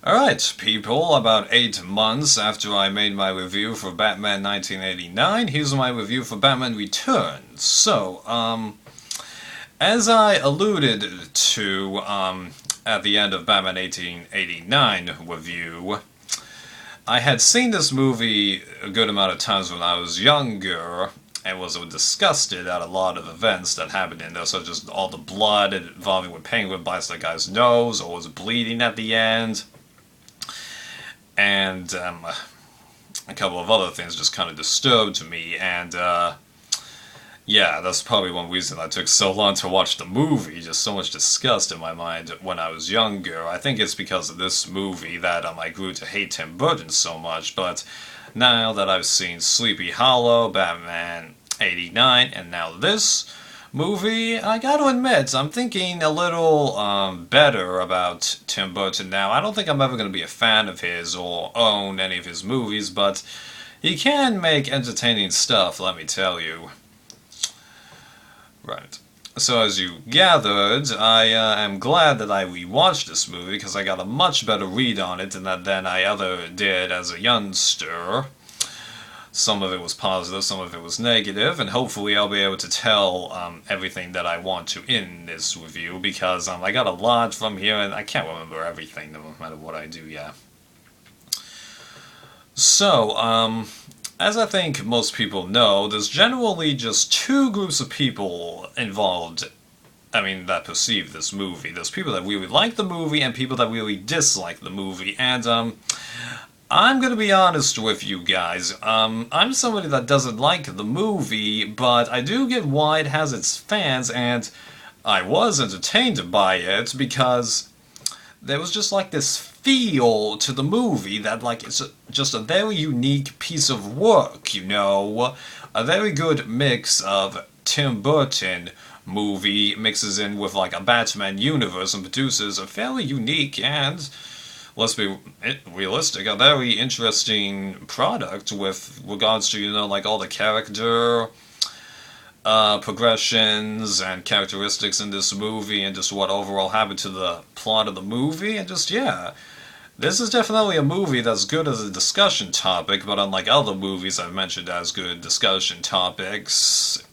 Alright, people, about 8 months after I made my review for Batman 1989, here's my review for Batman Returns. As I alluded to, at the end of Batman 1889 review, I had seen this movie a good amount of times when I was younger, and was disgusted at a lot of events that happened in there, such as all the blood involving when Penguin bites the guy's nose, or was bleeding at the end. And a couple of other things just kind of disturbed me, and yeah, that's probably one reason I took so long to watch the movie, just so much disgust in my mind when I was younger. I think it's because of this movie that I grew to hate Tim Burton so much, but now that I've seen Sleepy Hollow, Batman 89, and now this movie, I gotta admit, I'm thinking a little better about Tim Burton now. I don't think I'm ever gonna be a fan of his or own any of his movies, but he can make entertaining stuff, let me tell you. Right. So as you gathered, I am glad that I rewatched this movie because I got a much better read on it than I ever did as a youngster. Some of it was positive, some of it was negative, and hopefully I'll be able to tell everything that I want to in this review, because I got a lot from here, and I can't remember everything, no matter what I do, yeah. So, as I think most people know, there's generally just two groups of people involved, that perceive this movie. There's people that really like the movie, and people that really dislike the movie, and, I'm gonna be honest with you guys. I'm somebody that doesn't like the movie, but I do get why it has its fans, and I was entertained by it because there was just this feel to the movie that it's just a very unique piece of work, a very good mix of Tim Burton movie mixes in with a Batman universe and produces a fairly unique and, let's be realistic, a very interesting product with regards to, all the character progressions and characteristics in this movie, and just what overall happened to the plot of the movie, and just, yeah. This is definitely a movie that's good as a discussion topic, but unlike other movies I've mentioned as good discussion topics,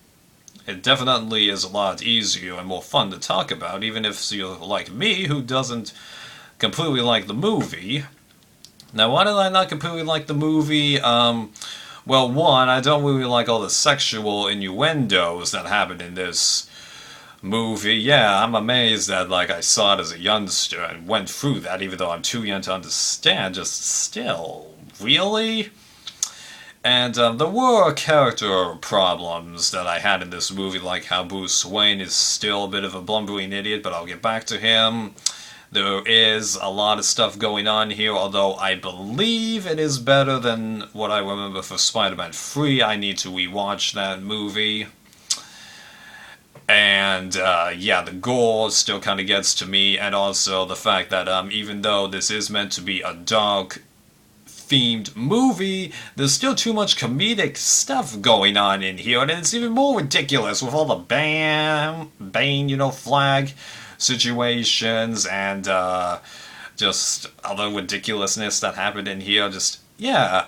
it definitely is a lot easier and more fun to talk about, even if you're like me, who doesn't completely like the movie. Now, why did I not completely like the movie? Well, one, I don't really like all the sexual innuendos that happen in this movie. Yeah, I'm amazed that, I saw it as a youngster and went through that, even though I'm too young to understand. Just still, really? And there were character problems that I had in this movie, like how Bruce Wayne is still a bit of a blumbering idiot, but I'll get back to him. There is a lot of stuff going on here, although I believe it is better than what I remember for Spider-Man 3. I need to rewatch that movie. And, yeah, the gore still kind of gets to me, and also the fact that even though this is meant to be a dark themed movie, there's still too much comedic stuff going on in here, and it's even more ridiculous with all the Bane, flag situations, and just other ridiculousness that happened in here. Just, yeah,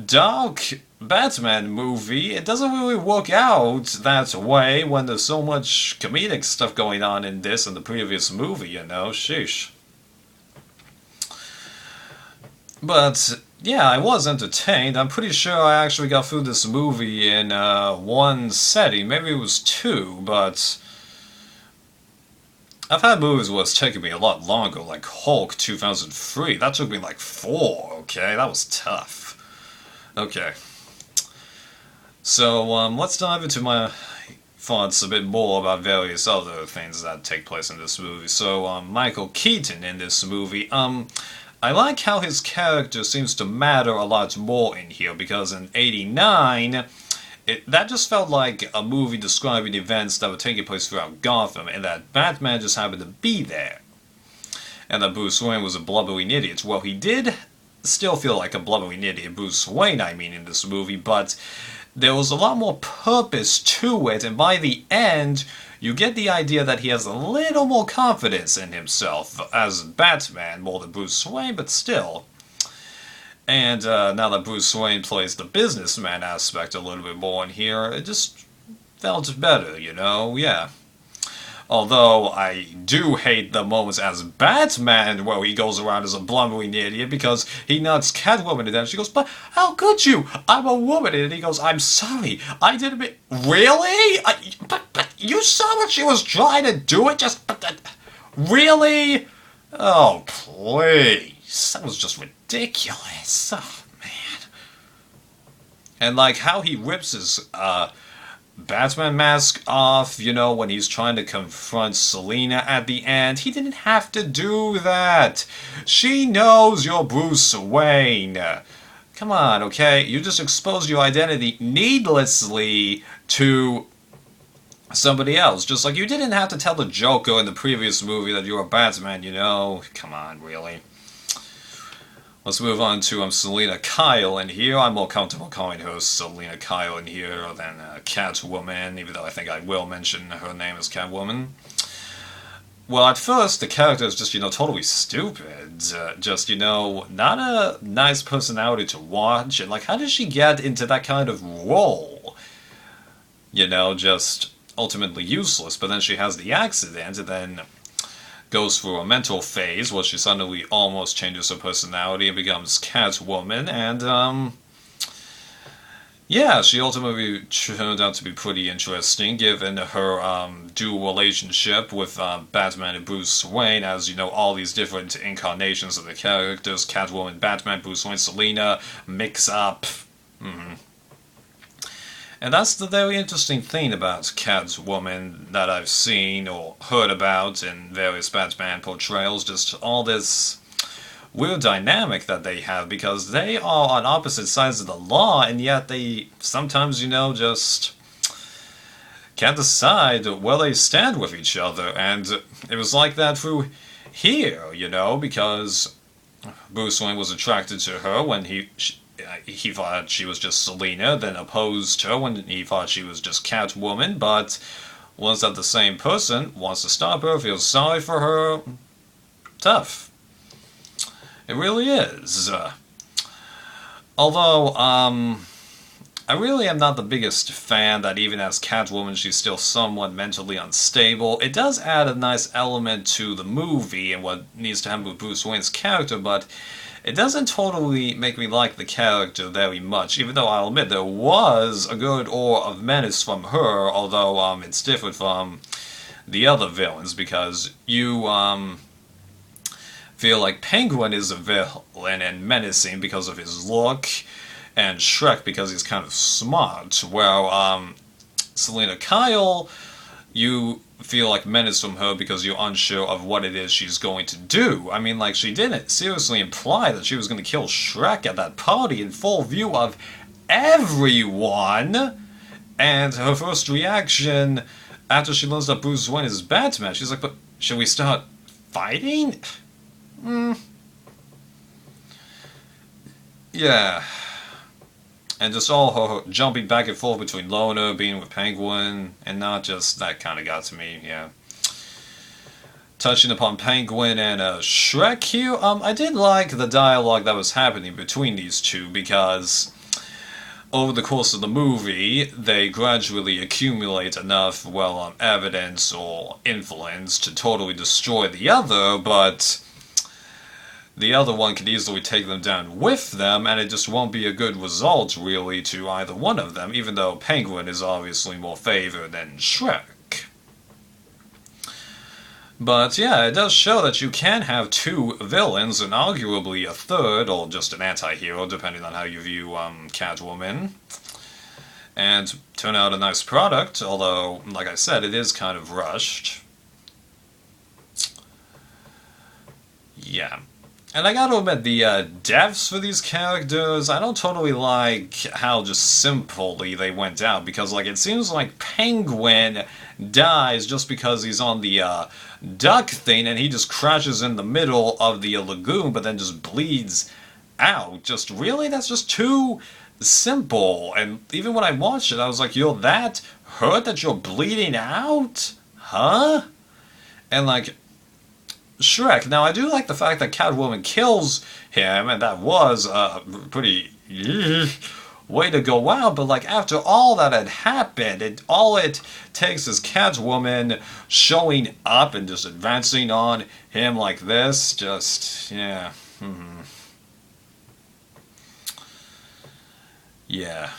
dark Batman movie, it doesn't really work out that way when there's so much comedic stuff going on in this and the previous movie, sheesh. But, yeah, I was entertained. I'm pretty sure I actually got through this movie in one setting. Maybe it was two, but I've had movies where it's taken me a lot longer, like Hulk 2003. That took me 4, okay? That was tough. Okay. So, let's dive into my thoughts a bit more about various other things that take place in this movie. So, Michael Keaton in this movie, I like how his character seems to matter a lot more in here, because in 89, that just felt like a movie describing events that were taking place throughout Gotham, and that Batman just happened to be there. And that Bruce Wayne was a blubbering idiot. Well, he did still feel like a blubbering idiot, Bruce Wayne, in this movie, but there was a lot more purpose to it, and by the end, you get the idea that he has a little more confidence in himself as Batman more than Bruce Wayne, but still. And now that Bruce Wayne plays the businessman aspect a little bit more in here, it just felt better, you know? Yeah. Although I do hate the moments as Batman where he goes around as a blumbering idiot because he nuts Catwoman to death. She goes, "But how could you? I'm a woman." And he goes, "I'm sorry. I didn't mean..." Really? But you saw what she was trying to do? It just... Really? Oh, please. That was just ridiculous. Oh, man. And like how he rips his Batman mask off, you know, when he's trying to confront Selina at the end. He didn't have to do that. She knows you're Bruce Wayne. Come on, okay? You just exposed your identity needlessly to somebody else. Just like you didn't have to tell the Joker in the previous movie that you're a Batman, you know? Come on, really? Let's move on to Selina Kyle, and here I'm more comfortable calling her Selina Kyle in here than Catwoman, even though I think I will mention her name as Catwoman. Well, at first, the character is just, you know, totally stupid. Just, you know, not a nice personality to watch, and like, how does she get into that kind of role? You know, just ultimately useless, but then she has the accident, and then goes through a mental phase where she suddenly almost changes her personality and becomes Catwoman, and yeah, she ultimately turned out to be pretty interesting given her dual relationship with Batman and Bruce Wayne, as you know, all these different incarnations of the characters, Catwoman, Batman, Bruce Wayne, Selina, mix up. And that's the very interesting thing about Catwoman that I've seen or heard about in various Batman portrayals, just all this weird dynamic that they have, because they are on opposite sides of the law, and yet they sometimes, you know, just can't decide where they stand with each other, and it was like that through here, you know, because Bruce Wayne was attracted to her when he thought she was just Selina, then opposed her when he thought she was just Catwoman, but once that the same person wants to stop her, feels sorry for her, tough. It really is. Although, I really am not the biggest fan that even as Catwoman she's still somewhat mentally unstable. It does add a nice element to the movie and what needs to happen with Bruce Wayne's character, but it doesn't totally make me like the character very much, even though I'll admit there was a good aura of menace from her, although it's different from the other villains, because you feel like Penguin is a villain and menacing because of his look, and Shrek because he's kind of smart, while Selina Kyle, you feel like menace from her because you're unsure of what it is she's going to do. I mean, like, she didn't seriously imply that she was going to kill Shrek at that party in full view of everyone, and her first reaction after she learns that Bruce Wayne is Batman, she's like, "But should we start fighting?" Yeah. And just all her jumping back and forth between Lona being with Penguin and not just that kind of got to me, yeah. Touching upon Penguin and Shrek here, I did like the dialogue that was happening between these two, because over the course of the movie, they gradually accumulate enough, well, evidence or influence to totally destroy the other, but the other one could easily take them down with them, and it just won't be a good result, really, to either one of them, even though Penguin is obviously more favored than Shrek. But yeah, it does show that you can have two villains, and arguably a third, or just an anti-hero, depending on how you view Catwoman, and turn out a nice product, although, like I said, it is kind of rushed. Yeah. And I gotta admit, the deaths for these characters, I don't totally like how just simply they went out, because, like, it seems like Penguin dies just because he's on the duck thing, and he just crashes in the middle of the lagoon, but then just bleeds out. Just, really? That's just too simple. And even when I watched it, I was like, you're that hurt that you're bleeding out? Huh? And like, Shrek. Now, I do like the fact that Catwoman kills him, and that was a pretty way to go out. But like, after all that had happened, all it takes is Catwoman showing up and just advancing on him like this. Just yeah, yeah.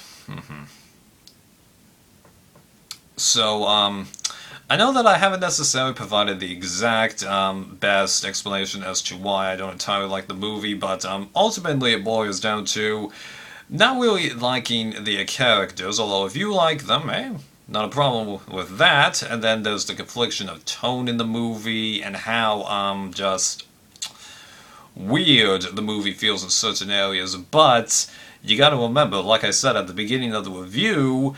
So I know that I haven't necessarily provided the exact best explanation as to why I don't entirely like the movie, but ultimately it boils down to not really liking the characters, although if you like them, not a problem with that. And then there's the confliction of tone in the movie and how just weird the movie feels in certain areas. But you gotta remember, like I said at the beginning of the review,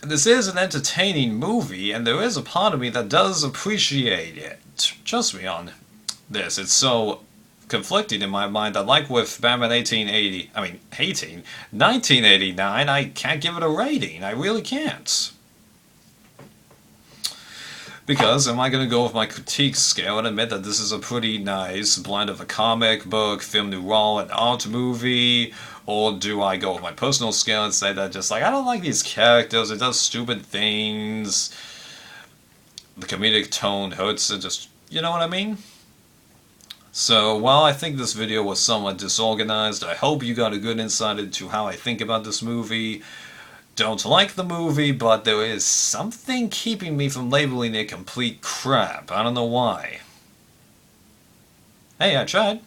this is an entertaining movie, and there is a part of me that does appreciate it. Trust me on this. It's so conflicting in my mind that, like with Batman 1989, I can't give it a rating. I really can't. Because, am I going to go with my critique scale and admit that this is a pretty nice blend of a comic book, film noir, and art movie? Or do I go with my personal scale and say that just like, I don't like these characters, it does stupid things, the comedic tone hurts it, just, you know what I mean? So, while I think this video was somewhat disorganized, I hope you got a good insight into how I think about this movie. Don't like the movie, but there is something keeping me from labeling it complete crap. I don't know why. Hey, I tried.